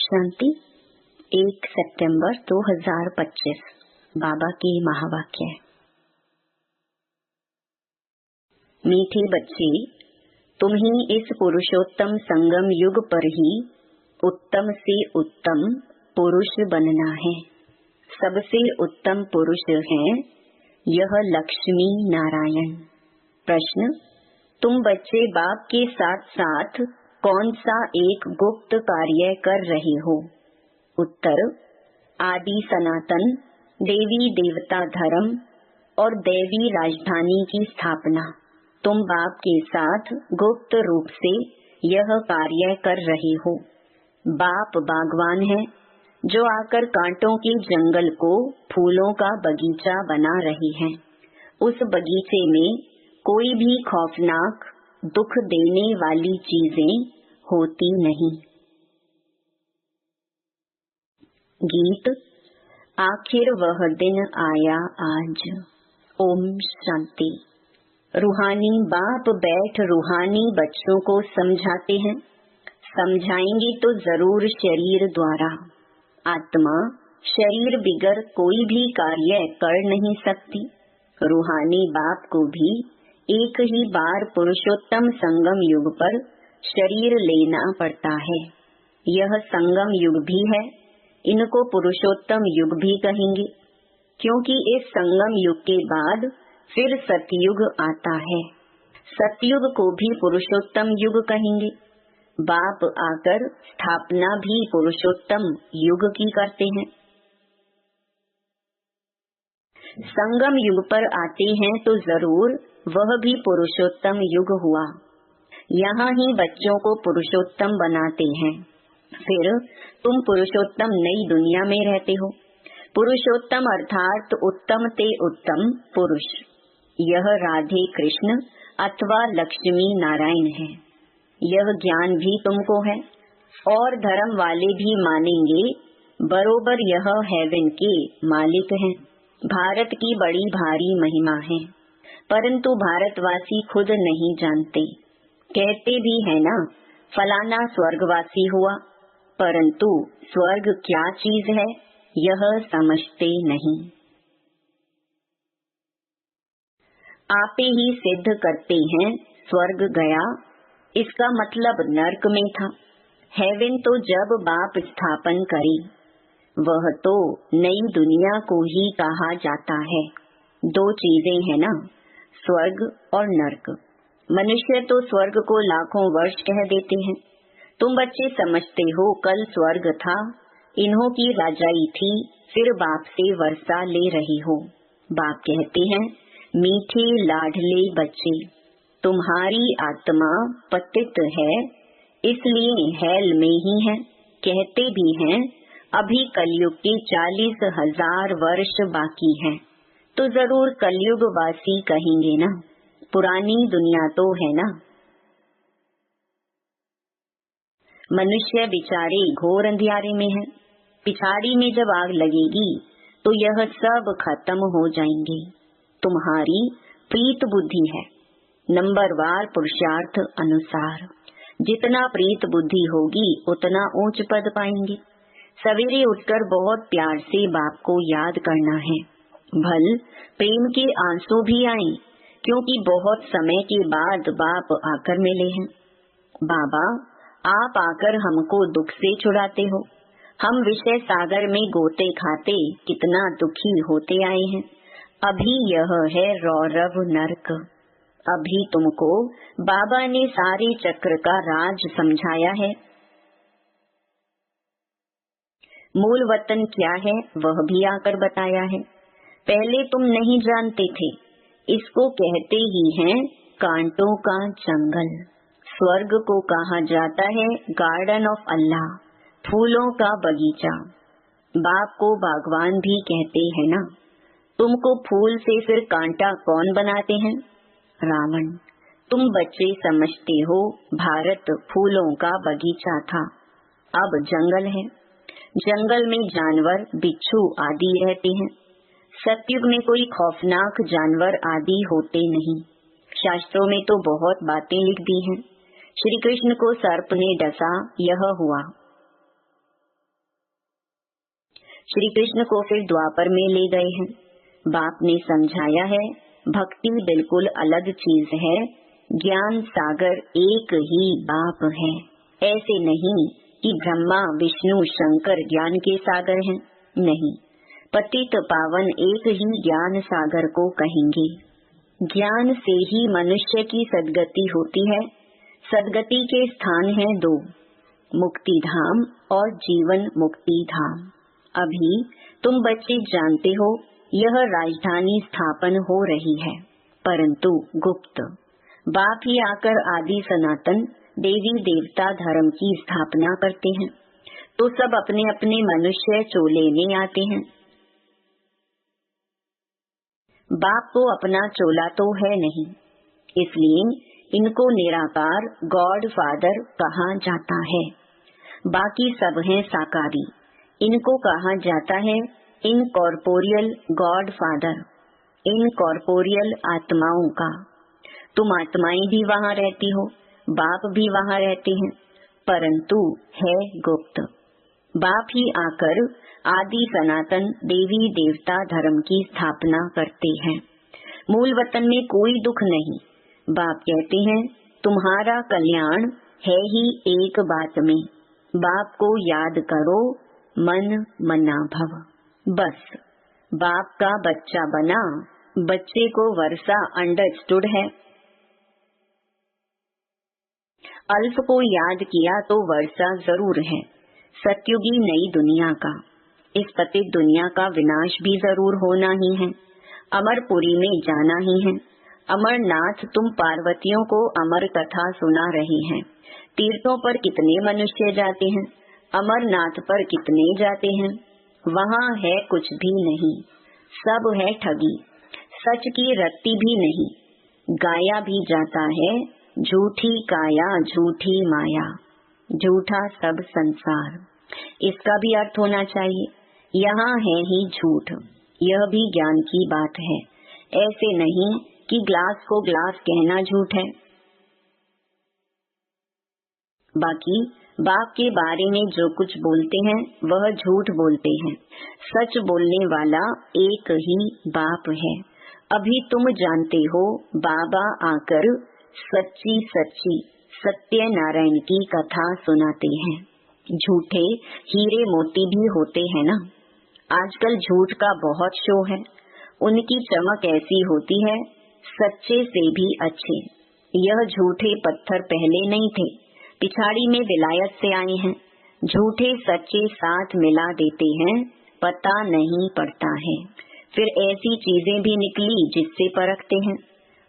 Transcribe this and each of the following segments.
शांति 1 सितंबर 2025 बाबा की महावाक्य। मीठे बच्चे, तुम्हें इस पुरुषोत्तम संगम युग पर ही उत्तम से उत्तम पुरुष बनना है। सबसे उत्तम पुरुष है यह लक्ष्मी नारायण। प्रश्न, तुम बच्चे बाप के साथ साथ कौन सा एक गुप्त कार्य कर रहे हो? उत्तर, आदि सनातन देवी देवता धर्म और देवी राजधानी की स्थापना। तुम बाप के साथ गुप्त रूप से यह कार्य कर रहे हो। बाप बागवान है जो आकर कांटों के जंगल को फूलों का बगीचा बना रहे हैं। उस बगीचे में कोई भी खौफनाक दुख देने वाली चीजें होती नहीं। गीत, आखिर वह दिन आया आज। ओम शांति। रूहानी बाप बैठ रूहानी बच्चों को समझाते हैं। समझाएंगे तो जरूर शरीर द्वारा। आत्मा शरीर बिगर कोई भी कार्य कर नहीं सकती। रूहानी बाप को भी एक ही बार पुरुषोत्तम संगम युग पर शरीर लेना पड़ता है। यह संगम युग भी है, इनको पुरुषोत्तम युग भी कहेंगे, क्योंकि इस संगम युग के बाद फिर सतयुग आता है। सतयुग को भी पुरुषोत्तम युग कहेंगे। बाप आकर स्थापना भी पुरुषोत्तम युग की करते हैं। संगम युग पर आते हैं तो जरूर वह भी पुरुषोत्तम युग हुआ। यहाँ ही बच्चों को पुरुषोत्तम बनाते हैं। फिर तुम पुरुषोत्तम नई दुनिया में रहते हो। पुरुषोत्तम अर्थात उत्तम ते उत्तम पुरुष। यह राधे कृष्ण अथवा लक्ष्मी नारायण है। यह ज्ञान भी तुमको है और धर्म वाले भी मानेंगे बरोबर यह हेवन के मालिक हैं। भारत की बड़ी भारी महिमा है, परंतु भारतवासी खुद नहीं जानते। कहते भी है ना, फलाना स्वर्गवासी हुआ, परंतु स्वर्ग क्या चीज है यह समझते नहीं। आपे ही सिद्ध करते हैं स्वर्ग गया, इसका मतलब नर्क में था। हेवन तो जब बाप स्थापन करे, वह तो नई दुनिया को ही कहा जाता है। दो चीजें हैं ना, स्वर्ग और नर्क। मनुष्य तो स्वर्ग को लाखों वर्ष कह देते हैं। तुम बच्चे समझते हो कल स्वर्ग था, इन्हों की राजाई थी, फिर बाप से वर्षा ले रही हो। बाप कहते हैं, मीठे लाडले बच्चे, तुम्हारी आत्मा पतित है, इसलिए हेल में ही है। कहते भी हैं अभी कलयुग के 40,000 वर्ष बाकी हैं, तो जरूर कलयुग वासी कहेंगे ना। पुरानी दुनिया तो है ना। मनुष्य बिचारे घोर अंधियारे में है। पिछाड़ी में जब आग लगेगी तो यह सब खत्म हो जाएंगे। तुम्हारी प्रीत बुद्धि है, नंबरवार पुरुषार्थ अनुसार। जितना प्रीत बुद्धि होगी उतना ऊंच पद पाएंगे। सवेरे उठकर बहुत प्यार से बाप को याद करना है। भल प्रेम के आंसू भी आए, क्योंकि बहुत समय के बाद बाप आकर मिले हैं। बाबा, आप आकर हमको दुख से छुड़ाते हो। हम विषय सागर में गोते खाते कितना दुखी होते आए हैं। अभी यह है रौरव नरक। अभी तुमको बाबा ने सारे चक्र का राज समझाया है। मूल वतन क्या है वह भी आकर बताया है। पहले तुम नहीं जानते थे। इसको कहते ही हैं कांटों का जंगल। स्वर्ग को कहा जाता है गार्डन ऑफ अल्लाह, फूलों का बगीचा। बाप को बागवान भी कहते हैं ना। तुमको फूल से फिर कांटा कौन बनाते हैं? रावण। तुम बच्चे समझते हो भारत फूलों का बगीचा था, अब जंगल है। जंगल में जानवर बिच्छू आदि रहते हैं। सतयुग में कोई खौफनाक जानवर आदि होते नहीं। शास्त्रों में तो बहुत बातें लिख दी हैं। श्री कृष्ण को सर्प ने डसा, यह हुआ। श्री कृष्ण को फिर द्वापर में ले गए हैं। बाप ने समझाया है, भक्ति बिल्कुल अलग चीज है, ज्ञान सागर एक ही बाप है। ऐसे नहीं कि ब्रह्मा विष्णु शंकर ज्ञान के सागर हैं, नहीं, पतित पावन एक ही ज्ञान सागर को कहेंगे। ज्ञान से ही मनुष्य की सद्गति होती है। सद्गति के स्थान हैं दो, मुक्ति धाम और जीवन मुक्ति धाम। अभी तुम बच्चे जानते हो यह राजधानी स्थापन हो रही है, परंतु गुप्त। बाप ही आकर आदि सनातन देवी देवता धर्म की स्थापना करते हैं, तो सब अपने अपने मनुष्य चोले में आते हैं। बाप को अपना चोला तो है नहीं, इसलिए इनको निराकार गॉड फादर कहा जाता है। बाकी सब हैं साकारी, इनको कहा जाता है इनकॉर्पोरियल गॉड फादर, इनकॉर्पोरियल आत्माओं का। तुम आत्माएं भी वहाँ रहती हो, बाप भी वहाँ रहते हैं, परंतु है गुप्त। बाप ही आकर आदि सनातन देवी देवता धर्म की स्थापना करते हैं। मूल वतन में कोई दुख नहीं। बाप कहते हैं तुम्हारा कल्याण है ही एक बात में, बाप को याद करो मन मना भव। बस बाप का बच्चा बना, बच्चे को वर्षा अंडरस्टूड है। अल्फ को याद किया तो वर्षा जरूर है। सत्युगी नई दुनिया का, इस पतित दुनिया का विनाश भी जरूर होना ही है। अमरपुरी में जाना ही है। अमरनाथ तुम पार्वतियों को अमर कथा सुना रही हैं। तीर्थों पर कितने मनुष्य जाते हैं, अमरनाथ पर कितने जाते हैं। वहाँ है कुछ भी नहीं, सब है ठगी, सच की रत्ती भी नहीं। गाया भी जाता है झूठी काया झूठी माया, झूठा सब संसार। इसका भी अर्थ होना चाहिए, यहाँ है ही झूठ। यह भी ज्ञान की बात है। ऐसे नहीं कि ग्लास को ग्लास कहना झूठ है। बाकी बाप के बारे में जो कुछ बोलते हैं वह झूठ बोलते हैं। सच बोलने वाला एक ही बाप है। अभी तुम जानते हो बाबा आकर सच्ची सच्ची सत्यनारायण की कथा सुनाते हैं। झूठे हीरे मोती भी होते हैं ना। आजकल झूठ का बहुत शो है। उनकी चमक ऐसी होती है, सच्चे से भी अच्छे। यह झूठे पत्थर पहले नहीं थे, पिछाड़ी में विलायत से आए हैं। झूठे सच्चे साथ मिला देते हैं, पता नहीं पड़ता है। फिर ऐसी चीजें भी निकली जिससे परखते हैं।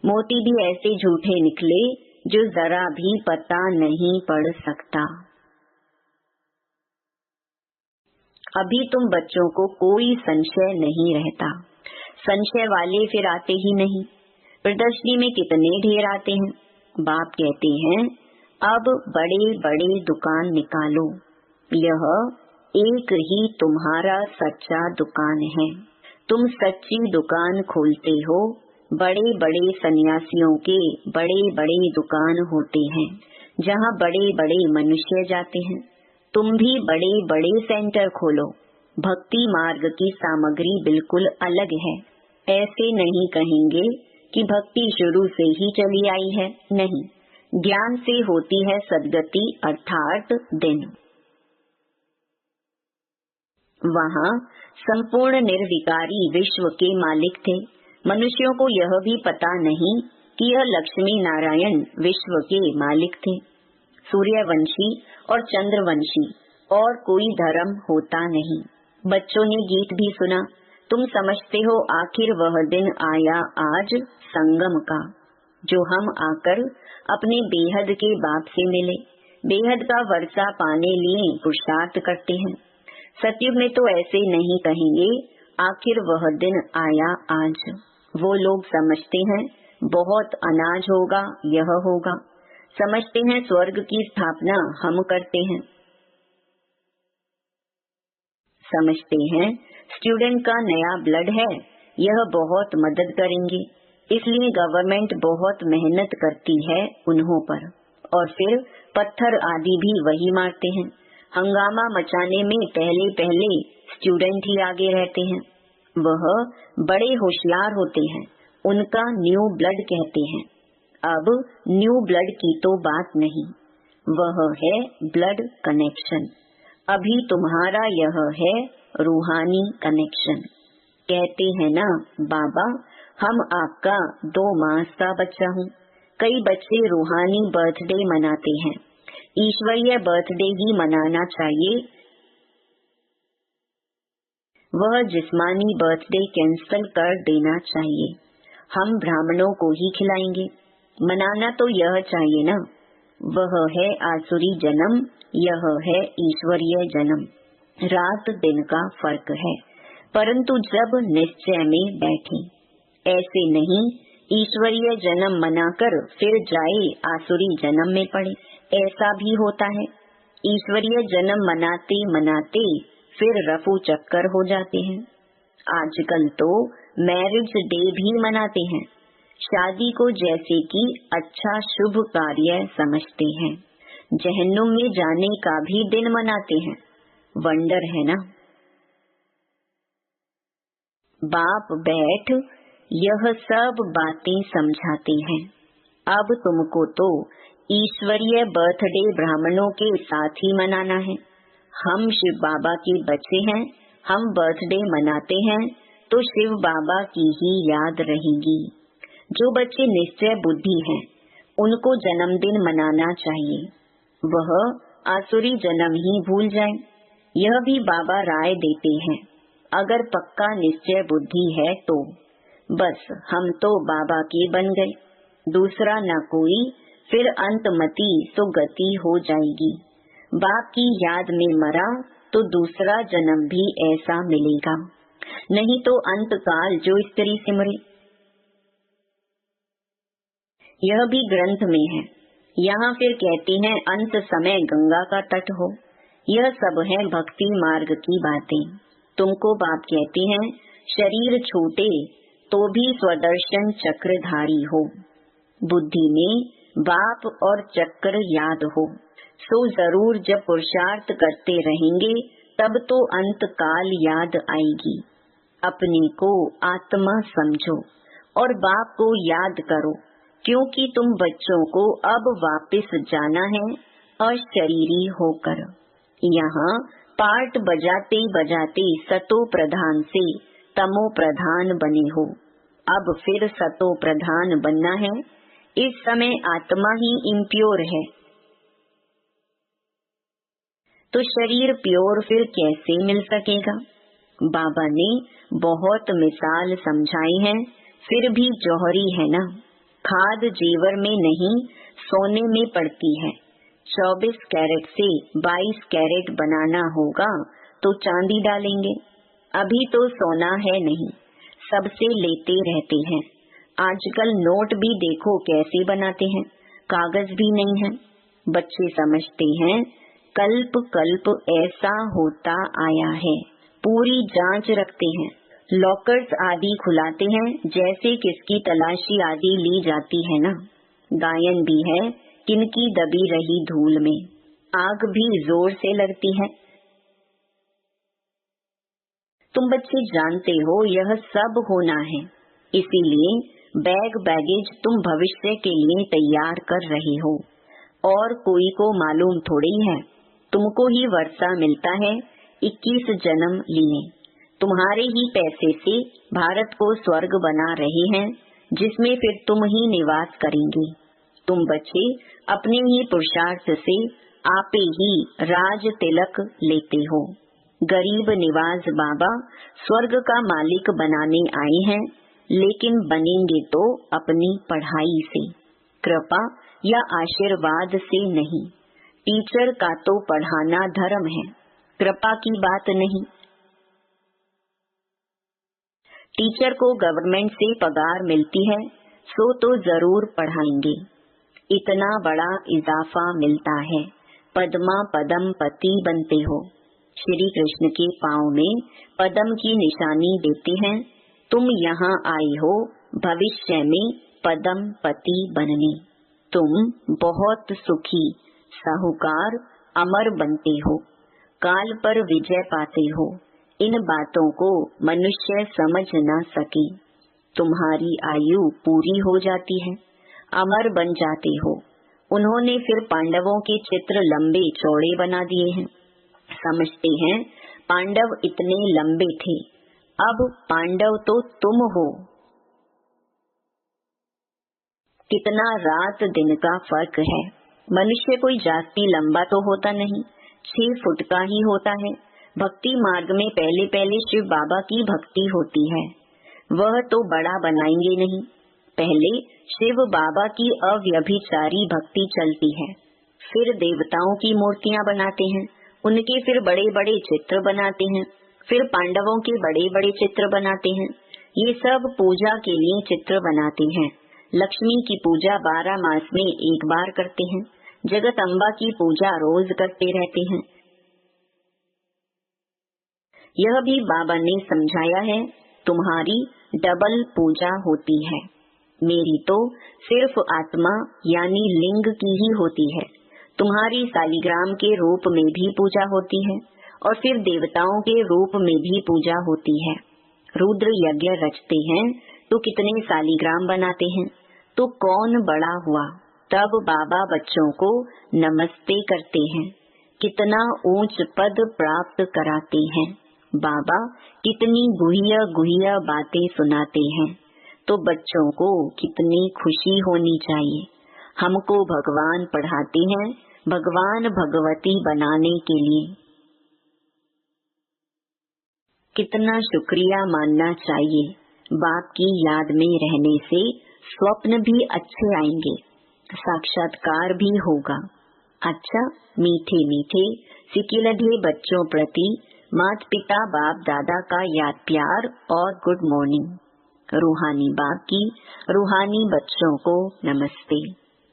मोती भी ऐसे झूठे निकले जो जरा भी पता नहीं पड़ सकता। अभी तुम बच्चों को कोई संशय नहीं रहता। संशय वाले फिर आते ही नहीं। प्रदर्शनी में कितने ढेर आते हैं। बाप कहते हैं अब बड़े बड़े दुकान निकालो, यह एक ही तुम्हारा सच्चा दुकान है। तुम सच्ची दुकान खोलते हो। बड़े बड़े सन्यासियों के बड़े बड़े दुकान होते हैं, जहाँ बड़े बड़े मनुष्य जाते हैं। तुम भी बड़े बड़े सेंटर खोलो। भक्ति मार्ग की सामग्री बिल्कुल अलग है। ऐसे नहीं कहेंगे कि भक्ति शुरू से ही चली आई है, नहीं। ज्ञान से होती है सद्गति अर्थात दिन। वहाँ संपूर्ण निर्विकारी विश्व के मालिक थे। मनुष्यों को यह भी पता नहीं कि यह लक्ष्मी नारायण विश्व के मालिक थे। सूर्यवंशी और चंद्रवंशी और कोई धर्म होता नहीं। बच्चों ने गीत भी सुना। तुम समझते हो आखिर वह दिन आया आज संगम का, जो हम आकर अपने बेहद के बाप से मिले। बेहद का वर्षा पाने लिए पुरुषार्थ करते हैं। सतयुग में तो ऐसे नहीं कहेंगे आखिर वह दिन आया आज। वो लोग समझते हैं बहुत अनाज होगा, यह होगा। समझते हैं स्वर्ग की स्थापना हम करते हैं। समझते हैं स्टूडेंट का नया ब्लड है, यह बहुत मदद करेंगे। इसलिए गवर्नमेंट बहुत मेहनत करती है उन्हों पर, और फिर पत्थर आदि भी वही मारते हैं। हंगामा मचाने में पहले पहले स्टूडेंट ही आगे रहते हैं। वह बड़े होशियार होते हैं, उनका न्यू ब्लड कहते हैं। अब न्यू ब्लड की तो बात नहीं, वह है ब्लड कनेक्शन। अभी तुम्हारा यह है रूहानी कनेक्शन। कहते हैं ना बाबा, हम आपका 2 मास का बच्चा हूँ। कई बच्चे रूहानी बर्थडे मनाते हैं, ईश्वरीय बर्थडे ही मनाना चाहिए। वह जिस्मानी बर्थडे कैंसल कर देना चाहिए। हम ब्राह्मणों को ही खिलाएंगे। मनाना तो यह चाहिए ना। वह है आसुरी जन्म, यह है ईश्वरीय जन्म। रात दिन का फर्क है, परंतु जब निश्चय में बैठे, ऐसे नहीं ईश्वरीय जन्म मनाकर फिर जाए आसुरी जन्म में पड़े। ऐसा भी होता है, ईश्वरीय जन्म मनाते मनाते फिर रफू चक्कर हो जाते हैं। आजकल तो मैरिज डे भी मनाते हैं, शादी को जैसे कि अच्छा शुभ कार्य समझते हैं। जहन्नुम में जाने का भी दिन मनाते हैं। वंडर है ना। बाप बैठ यह सब बातें समझाते हैं। अब तुमको तो ईश्वरीय बर्थडे ब्राह्मणों के साथ ही मनाना है। हम शिव बाबा के बच्चे हैं, हम बर्थडे मनाते हैं तो शिव बाबा की ही याद रहेगी। जो बच्चे निश्चय बुद्धि हैं, उनको जन्मदिन मनाना चाहिए। वह आसुरी जन्म ही भूल जाए, यह भी बाबा राय देते हैं। अगर पक्का निश्चय बुद्धि है तो बस हम तो बाबा के बन गए, दूसरा न कोई, फिर अंतमति सुगति हो जाएगी। बाप की याद में मरा तो दूसरा जन्म भी ऐसा मिलेगा, नहीं तो अंतकाल जो स्त्री सिमरे। यह भी ग्रंथ में है। यहाँ फिर कहती हैं अंत समय गंगा का तट हो। यह सब है भक्ति मार्ग की बातें। तुमको बाप कहते हैं शरीर छूटे तो भी स्वदर्शन चक्रधारी हो। बुद्धि में बाप और चक्र याद हो, सो जरूर जब पुरुषार्थ करते रहेंगे तब तो अंत काल याद आएगी। अपने को आत्मा समझो और बाप को याद करो, क्योंकि तुम बच्चों को अब वापस जाना है अशरीरी होकर। यहाँ पार्ट बजाते बजाते सतो प्रधान से तमो प्रधान बने हो। अब फिर सतो प्रधान बनना है। इस समय आत्मा ही इम्प्योर है, तो शरीर प्योर फिर कैसे मिल सकेगा। बाबा ने बहुत मिसाल समझाई है, फिर भी जौहरी है ना। खाद जेवर में नहीं सोने में पड़ती है। 24 कैरेट से 22 कैरेट बनाना होगा तो चांदी डालेंगे। अभी तो सोना है नहीं, सबसे लेते रहते हैं। आजकल नोट भी देखो कैसे बनाते हैं, कागज भी नहीं है। बच्चे समझते हैं कल्प कल्प ऐसा होता आया है, पूरी जांच रखते हैं। लॉकर्स आदि खुलाते हैं, जैसे किसकी तलाशी आदि ली जाती है ना। गायन भी है किनकी दबी रही धूल में, आग भी जोर से लगती है। तुम बच्चे जानते हो यह सब होना है, इसीलिए बैग बैगेज तुम भविष्य के लिए तैयार कर रहे हो। और कोई को मालूम थोड़ी है, तुमको ही वर्षा मिलता है 21 जन्म लिए। तुम्हारे ही पैसे से भारत को स्वर्ग बना रहे हैं, जिसमें फिर तुम ही निवास करेंगे। तुम बच्चे अपने ही पुरुषार्थ से आपे ही राज तिलक लेते हो। गरीब निवाज बाबा स्वर्ग का मालिक बनाने आए हैं, लेकिन बनेंगे तो अपनी पढ़ाई से, कृपा या आशीर्वाद से नहीं। टीचर का तो पढ़ाना धर्म है, कृपा की बात नहीं। टीचर को गवर्नमेंट से पगार मिलती है, सो तो जरूर पढ़ाएंगे। इतना बड़ा इजाफा मिलता है, पद्मा पदम पति बनते हो। श्री कृष्ण के पाँव में पदम की निशानी देते हैं। तुम यहाँ आए हो भविष्य में पदम पति बनने। तुम बहुत सुखी, साहूकार, अमर बनते हो, काल पर विजय पाते हो। इन बातों को मनुष्य समझ न सके। तुम्हारी आयु पूरी हो जाती है, अमर बन जाते हो। उन्होंने फिर पांडवों के चित्र लंबे चौड़े बना दिए हैं। समझते हैं पांडव इतने लंबे थे, अब पांडव तो तुम हो। कितना रात दिन का फर्क है। मनुष्य कोई जास्ती लंबा तो होता नहीं, 6 फुट का ही होता है। भक्ति मार्ग में पहले पहले शिव बाबा की भक्ति होती है, वह तो बड़ा बनाएंगे नहीं। पहले शिव बाबा की अव्यभिचारी भक्ति चलती है, फिर देवताओं की मूर्तियां बनाते हैं, उनके फिर बड़े बड़े चित्र बनाते हैं, फिर पांडवों के बड़े बड़े चित्र बनाते हैं। ये सब पूजा के लिए चित्र बनाते हैं। लक्ष्मी की पूजा 12 मास में एक बार करते हैं। जगदम्बा की पूजा रोज करते रहते हैं। यह भी बाबा ने समझाया है, तुम्हारी डबल पूजा होती है। मेरी तो सिर्फ आत्मा यानी लिंग की ही होती है। तुम्हारी सालिग्राम के रूप में भी पूजा होती है और फिर देवताओं के रूप में भी पूजा होती है। रुद्र यज्ञ रचते हैं तो कितने सालिग्राम बनाते हैं, तो कौन बड़ा हुआ। तब बाबा बच्चों को नमस्ते करते हैं, कितना ऊंच पद प्राप्त कराते हैं। बाबा कितनी गुह्य गुह्य बातें सुनाते हैं, तो बच्चों को कितनी खुशी होनी चाहिए। हमको भगवान पढ़ाते हैं भगवान भगवती बनाने के लिए। कितना शुक्रिया मानना चाहिए। बाप की याद में रहने से स्वप्न भी अच्छे आएंगे, साक्षात्कार भी होगा। अच्छा, मीठे मीठे सिकिलधे बच्चों प्रति माता पिता बाप दादा का याद प्यार और गुड मॉर्निंग। रूहानी बाप की रूहानी बच्चों को नमस्ते।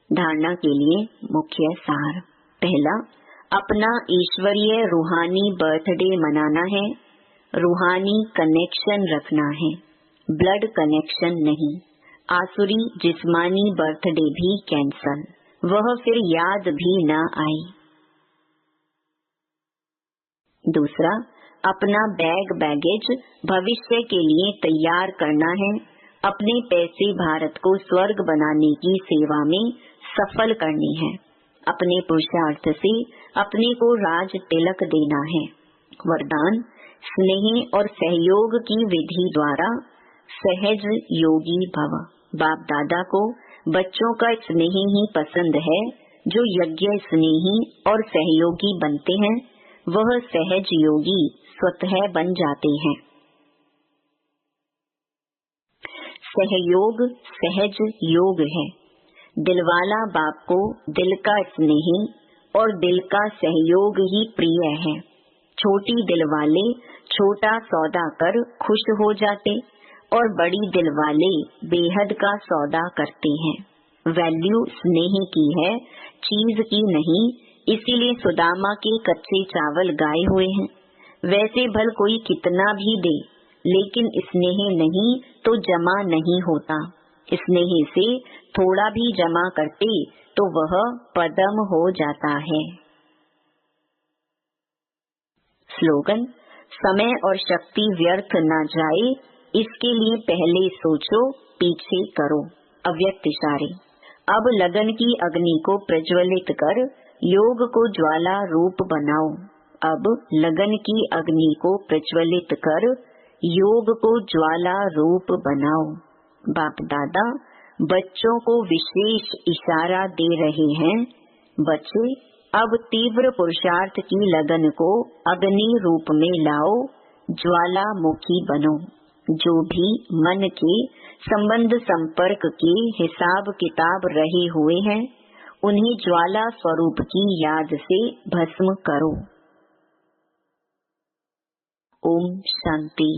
धारणा के लिए मुख्य सार। पहला, अपना ईश्वरीय रूहानी बर्थडे मनाना है। रूहानी कनेक्शन रखना है, ब्लड कनेक्शन नहीं। आसुरी जिस्मानी बर्थडे भी कैंसल, वह फिर याद भी न आई। दूसरा, अपना बैगेज भविष्य के लिए तैयार करना है। अपने पैसे भारत को स्वर्ग बनाने की सेवा में सफल करनी है। अपने पुरुषार्थ से अपने को राज तिलक देना है। वरदान, स्नेह और सहयोग की विधि द्वारा सहज योगी भव। बाप दादा को बच्चों का स्नेह ही पसंद है। जो यज्ञ स्नेही और सहयोगी बनते हैं, वह सहज योगी स्वतः बन जाते हैं। सहयोग सहज योग है। दिलवाला बाप को दिल का स्नेह और दिल का सहयोग ही प्रिय है। छोटी दिल वाले छोटा सौदा कर खुश हो जाते और बड़ी दिल वाले बेहद का सौदा करते हैं। वैल्यू स्नेह की है, चीज की नहीं। इसीलिए सुदामा के कच्चे चावल गाए हुए हैं। वैसे भल कोई कितना भी दे, लेकिन स्नेह नहीं तो जमा नहीं होता। स्नेह से थोड़ा भी जमा करते तो वह पदम हो जाता है। स्लोगन, समय और शक्ति व्यर्थ न जाए, इसके लिए पहले सोचो, पीछे करो। अव्यक्त इशारे। अब लगन की अग्नि को प्रज्वलित कर योग को ज्वाला रूप बनाओ। अब लगन की अग्नि को प्रज्वलित कर योग को ज्वाला रूप बनाओ। बाप दादा बच्चों को विशेष इशारा दे रहे हैं, बच्चे अब तीव्र पुरुषार्थ की लगन को अग्नि रूप में लाओ, ज्वालामुखी बनो। जो भी मन के संबंध संपर्क के हिसाब किताब रहे हुए हैं, उन्हें ज्वाला स्वरूप की याद से भस्म करो। ओम शांति।